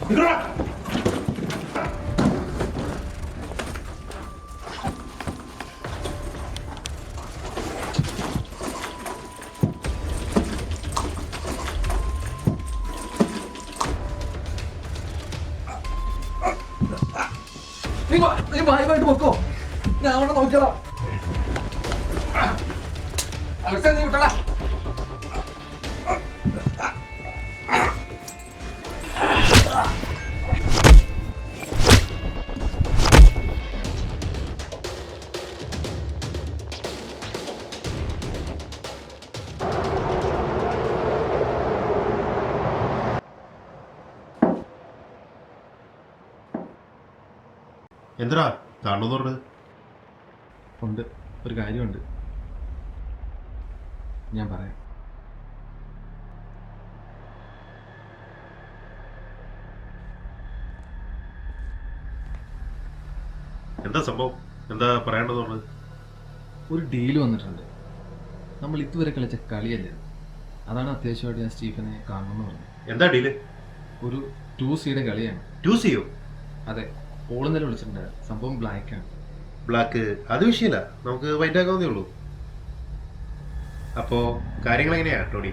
നീ ഭാര്യമായിട്ട് പൊക്കോ, ഞാൻ അവിടെ നോക്കിയോളാം. അലക്സാ നീ വിട്ടടാ. എന്തിനാ കാണുന്നു പറഞ്ഞത്? ഉണ്ട്, ഒരു കാര്യമുണ്ട്, ഞാൻ പറയാം. എന്താ സംഭവം? എന്താ പറയേണ്ടത് പറഞ്ഞത്? ഒരു ഡീല് വന്നിട്ടുണ്ട്. നമ്മൾ ഇതുവരെ കളിച്ച കളിയല്ലേ, അതാണ് അത്യാവശ്യമായിട്ട് ഞാൻ സ്റ്റീഫനെ കാണണമെന്ന് പറഞ്ഞു. എന്താ ഡീല്? ഒരു 2C കളിയാണ്. 2C? അതെ, പോളും തന്നെ വിളിച്ചിട്ടുണ്ട്. സംഭവം ബ്ലാക്കാണ്. ബ്ലാക്ക്? അത് വിഷയമില്ല, നമുക്ക് വൈറ്റ് ആക്കാവുന്നേ ഉള്ളൂ. അപ്പോൾ കാര്യങ്ങൾ എങ്ങനെയാ ടോണി?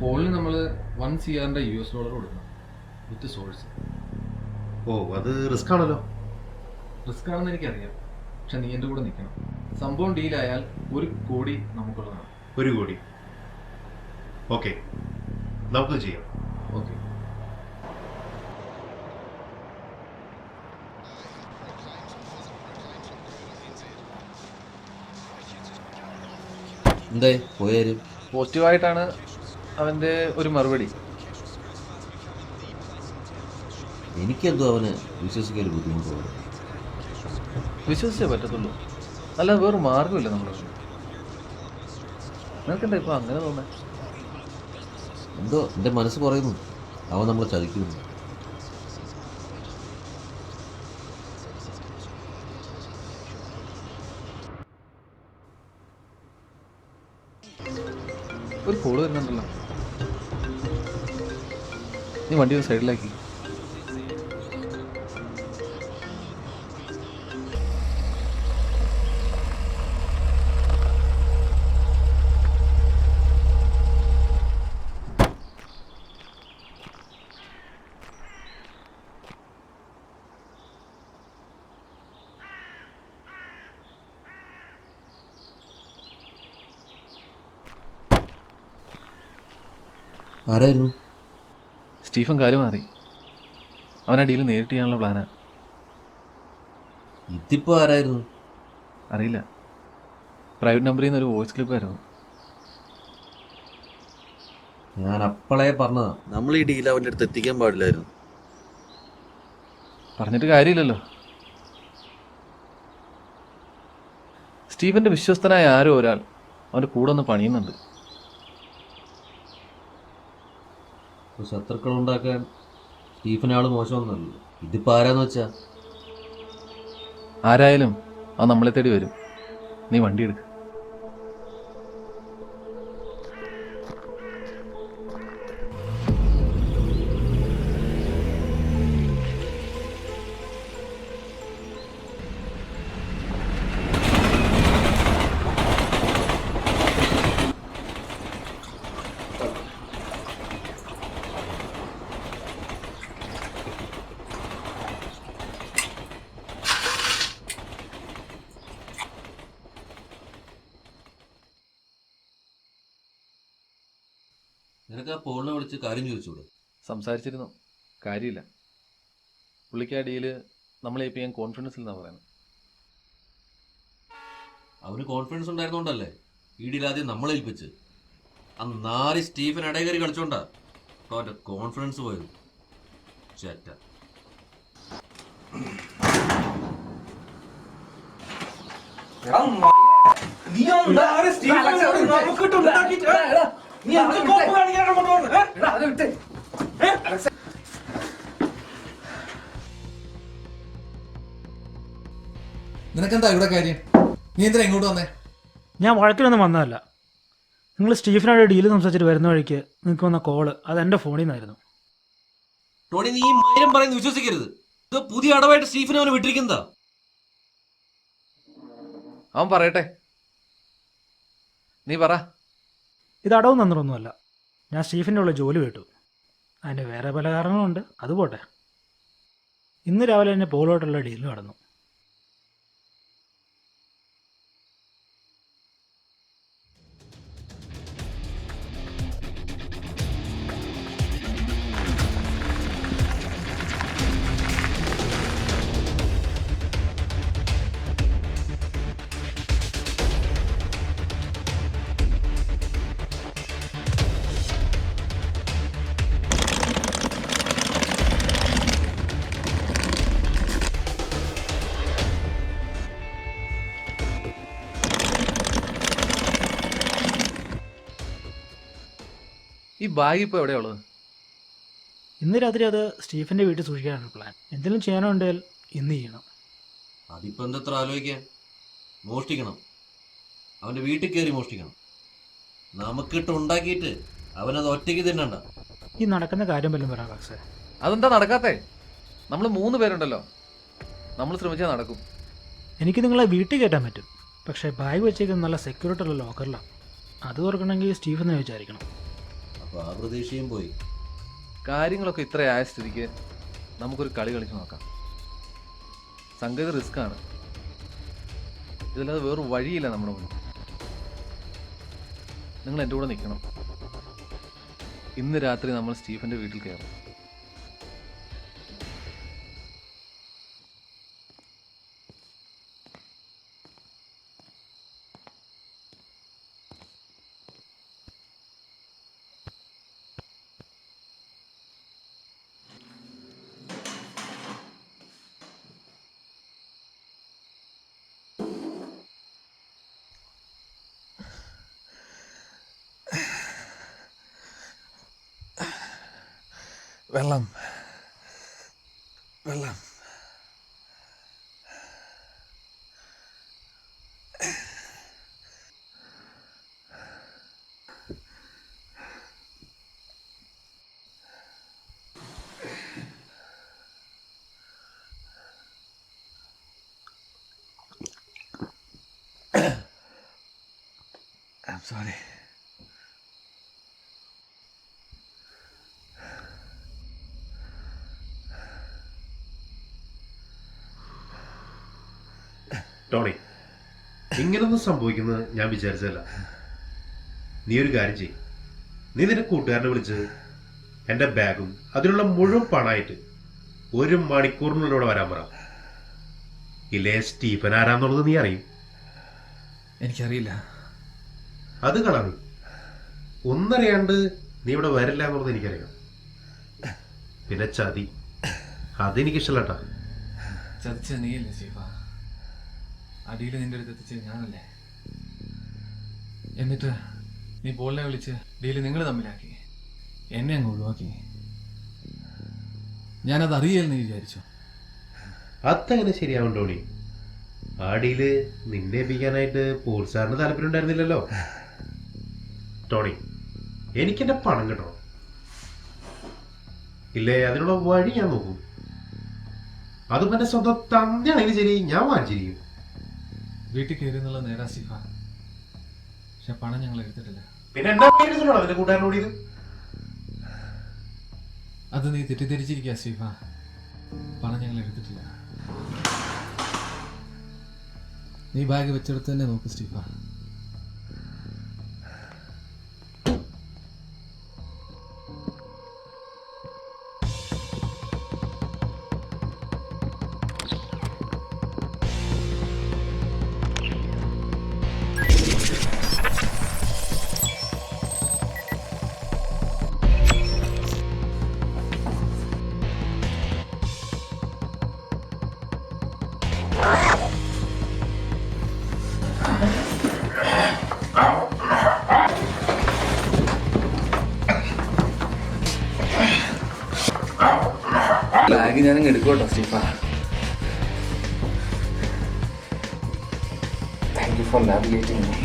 പോളിന് നമ്മൾ $1 CR കൊടുക്കണം വിത്ത് സോഴ്സ്. ഓ, അത് റിസ്ക് ആണല്ലോ. റിസ്ക് ആണെന്ന് എനിക്കറിയാം, പക്ഷെ നീ എൻ്റെ കൂടെ നിൽക്കണം. സംഭവം ഡീലായാൽ 1 കോടി നമുക്കുള്ളതാണ്. 1 കോടി? ഓക്കെ, നമുക്ക് ചെയ്യാം. ഓക്കെ. എന്തായി പോയാലും പോസിറ്റീവായിട്ടാണ് അവൻ്റെ ഒരു മറുപടി. എനിക്കെന്തോ അവന് വിശ്വസിക്കാൻ ബുദ്ധിമുട്ടുണ്ട്. വിശ്വസിച്ചേ പറ്റത്തുള്ളൂ, അല്ലാതെ വേറെ മാർഗമില്ല. നമ്മൾ നിനക്കെന്താ ഇപ്പം അങ്ങനെ തോന്നാൻ? എന്തോ എൻ്റെ മനസ്സ് പറയുന്നു അവൻ നമ്മളെ ചതിക്കുന്നു. ഒരു കോള് വരുന്നുണ്ടല്ലോ, നീ വണ്ടി ഒന്ന് സൈഡിലാക്കി. ആരായിരുന്നു? സ്റ്റീഫൻ കാര്യം മാറി, അവൻ ആ ഡീല് നേരിട്ട് ചെയ്യാനുള്ള പ്ലാനാ. ഇതിപ്പോൾ ആരായിരുന്നു? അറിയില്ല, പ്രൈവറ്റ് നമ്പറിൽ നിന്ന് ഒരു വോയിസ് ക്ലിപ്പ് ആയിരുന്നു. ഞാൻ അപ്പോളേ പറഞ്ഞതാ നമ്മൾ ഈ ഡീൽ അവൻ്റെ അടുത്ത് എത്തിക്കാൻ പാടില്ലായിരുന്നു. പറഞ്ഞിട്ട് കാര്യമില്ലല്ലോ. സ്റ്റീഫൻ്റെ വിശ്വസ്തനായ ആരോ ഒരാൾ അവൻ്റെ കൂടെ ഒന്ന് പണിയുന്നുണ്ട്. ശത്രുക്കളുണ്ടാക്കാൻ സ്റ്റീഫനാൾ മോശമൊന്നുമല്ലോ. ഇതിപ്പോൾ ആരാന്ന് വെച്ചാ ആരായാലും അത് നമ്മളെ തേടി വരും. നീ വണ്ടി എടുക്ക. നിനക്ക് ആ പോളിനെ വിളിച്ച് കാര്യം ചോദിച്ചൂടെ? സംസാരിച്ചിരുന്നു, കാര്യമില്ല. പുള്ളിക്ക് ആ ഡീല് നമ്മളെ ഏൽപ്പിക്കാൻ കോൺഫിഡൻസ് ഇല്ലെന്നാണ് പറയുന്നത്. അവന് കോൺഫിഡൻസ് ഉണ്ടായിരുന്നോണ്ടല്ലേ ഈ ഡീൽ ആദ്യം നമ്മളെ ഏൽപ്പിച്ച്. ആ നാരി സ്റ്റീഫൻ ഇടയിൽ കയറി കളിച്ചോണ്ടാ അവൻ്റെ കോൺഫിഡൻസ് പോയത്. ചേറ്റ. നിനക്കെന്താ ഇവിടെ കാര്യം? നീ എന്തിനാ ഇങ്ങോട്ട് വന്നേ? ഞാൻ വഴക്കിനൊന്നും വന്നതല്ല. നിങ്ങൾ സ്റ്റീഫനോട് ഡീല് സംസാരിച്ചിട്ട് വരുന്ന വഴിക്ക് നിങ്ങൾക്ക് വന്ന കോള് അത് എൻ്റെ ഫോണിൽ നിന്നായിരുന്നു. ടോണി, നീ ഈ മൈരം പറയുന്നത് വിശ്വസിക്കരുത്. ഇത് പുതിയ അടവായിട്ട് സ്റ്റീഫൻ അവനെ വിട്ടിരിക്കുന്നതാ. അവൻ പറയട്ടെ, നീ പറ. ഇത് അടവ് നന്നൊന്നുമല്ല. ഞാൻ സ്റ്റീഫൻ്റെ ഉള്ള ജോലി വിട്ടു. അതിന് വേറെ പല കാരണങ്ങളുണ്ട്, അത് പോട്ടെ. ഇന്ന് രാവിലെ തന്നെ പോളോട്ടുള്ള ഡീൽ നടന്നു. ഈ ബാഗ് ഇപ്പോൾ എവിടെയാ ഉള്ളത്? ഇന്ന് രാത്രി അത് സ്റ്റീഫൻ്റെ വീട്ടിൽ സൂക്ഷിക്കാനാണ് പ്ലാൻ. എന്തെങ്കിലും ചെയ്യാനുണ്ടെങ്കിൽ ഇന്ന് ചെയ്യണം. അതിപ്പോ എന്തത്ര ആലോചിക്കാൻ? മോഷ്ടിക്കണം, അവന്റെ വീട്ടിൽ കയറി മോഷ്ടിക്കണം. നമുക്കിട്ട് ഉണ്ടാക്കിയിട്ട് അവനത് ഒറ്റയ്ക്ക് തിന്നണ്ട. ഈ നടക്കുന്ന കാര്യം വല്ലതും പറയാം പക്ഷേ. അതെന്താ നടക്കാത്തേ? നമ്മൾ 3 പേരുണ്ടല്ലോ, നമ്മൾ ശ്രമിച്ചാൽ നടക്കും. എനിക്ക് നിങ്ങളെ വീട്ടിൽ കയറ്റാൻ പറ്റും, പക്ഷേ ബാഗ് വെച്ചേക്കുന്നത് നല്ല സെക്യൂരിറ്റി ഉള്ള ലോക്കറിലാണ്. അത് തുറക്കണമെങ്കിൽ സ്റ്റീഫൻ എന്ന് വിചാരിക്കണം. അപ്പൊ ആ പ്രതീക്ഷയും പോയി. കാര്യങ്ങളൊക്കെ ഇത്രയായ സ്ഥിതിക്ക് നമുക്കൊരു കളി കളിച്ച് നോക്കാം. സംഗതി റിസ്ക്കാണ്, ഇതിലത് വേറൊരു വഴിയില്ല നമ്മുടെ മുന്നിൽ. നിങ്ങൾ എൻ്റെ കൂടെ നിൽക്കണം. ഇന്ന് രാത്രി നമ്മൾ സ്റ്റീഫൻ്റെ വീട്ടിൽ കയറും. വെള്ളം വെള്ളം I'm sorry. ടോണി, ഇങ്ങനൊന്നും സംഭവിക്കുന്നത് ഞാൻ വിചാരിച്ചതല്ല. നീ ഒരു കാര്യം ചെയ്യും, നീ നിന്റെ കൂട്ടുകാരനെ വിളിച്ച് എൻ്റെ ബാഗും അതിനുള്ള മുഴുവൻ പണമായിട്ട് 1 മണിക്കൂറിനുള്ളിൽ ഇവിടെ വരാൻ പറ. ഇല്ലേ സ്റ്റീഫൻ ആരാന്നുള്ളത് നീ അറിയും. എനിക്കറിയില്ല. അത് കളാ, നീ ഒന്നറിയാണ്ട് നീ ഇവിടെ വരില്ല എന്നുള്ളത് എനിക്കറിയാം. പിന്നെ ചതി, അതെനിക്കിഷ്ടമല്ലട്ടാ. ചതിച്ച നീയല്ലേ സ്റ്റീഫ? അടിയിൽ നിന്റെ അടുത്ത് എത്തിച്ചത് ഞാനല്ലേ? എന്നിട്ട് നീ പോളിനെ വിളിച്ച് ഡീല് നിങ്ങൾ തമ്മിലാക്കി, എന്നെ അങ്ങ് ഒഴിവാക്കി. ഞാനത് അറിയില്ലെന്ന് വിചാരിച്ചു. അതങ്ങനെ ശരിയാവും ടോണി. ആ ഡീല് നിന്നെ ഏൽപ്പിക്കാനായിട്ട് പോൾ സാറിന് താല്പര്യം ഉണ്ടായിരുന്നില്ലല്ലോ. ടോണി, എനിക്കെന്റെ പണം കിട്ടണം. ഇല്ലേ അതിനുള്ള വഴി ഞാൻ നോക്കും. അതും എന്റെ സ്വന്തം തന്നെയാണെങ്കിൽ ശരി, ഞാൻ വാങ്ങിച്ചിരിക്കും. വീട്ടിൽ കയറി എന്നുള്ള നേരാ സ്റ്റീഫ, പക്ഷെ പണം ഞങ്ങൾ എടുത്തിട്ടില്ല. പിന്നെ എന്താ പേടിച്ചിട്ടുണ്ടോ അതിന്റെ കൂട്ടുകാരനോട് ഇത്? അത് നീ തെറ്റിദ്ധരിച്ചിരിക്കുക സ്റ്റീഫ. പണം ഞങ്ങൾ എടുത്തിട്ടില്ല. നീ ബാഗ് വെച്ചെടുത്ത് തന്നെ നോക്ക് സ്റ്റീഫ. ബാഗ് ഞാനങ്ങ് എടുക്കോട്ടോ സ്റ്റീഫ. Thank you for navigating me.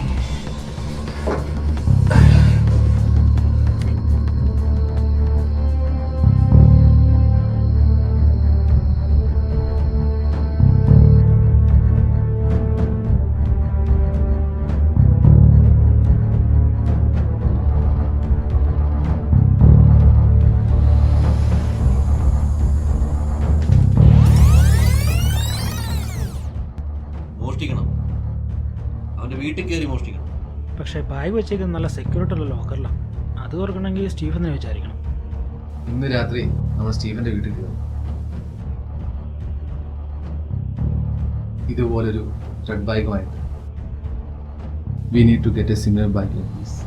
Bag വെച്ചേക്കുന്നത് നല്ല സെക്യൂരിറ്റി ഉള്ള ലോക്കറിലാണ്. അത് ഓർക്കണമെങ്കിൽ സ്റ്റീഫനെ വിചാരിക്കണം. ഇന്ന് രാത്രി നമ്മൾ സ്റ്റീഫന്റെ വീട്ടിൽ കയറും. ഇതുപോലൊരു റെഡ് ബൈക്കുമായിട്ട്. We need to get a similar bike like this.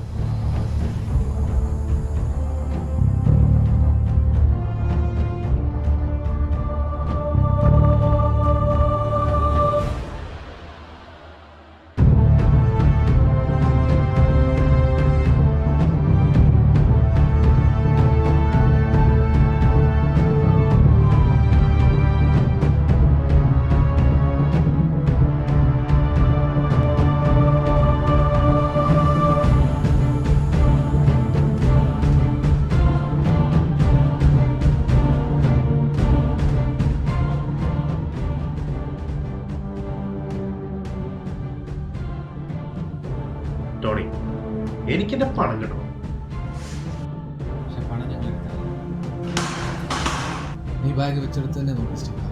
Tony, എനിക്കെന്റെ പണം കിട്ടണം. പക്ഷെ പണം ഞങ്ങൾ എടുക്കാം. നീ ബാഗ് വെച്ചെടുത്ത് തന്നെ നോക്കി സ്റ്റീഫൻ.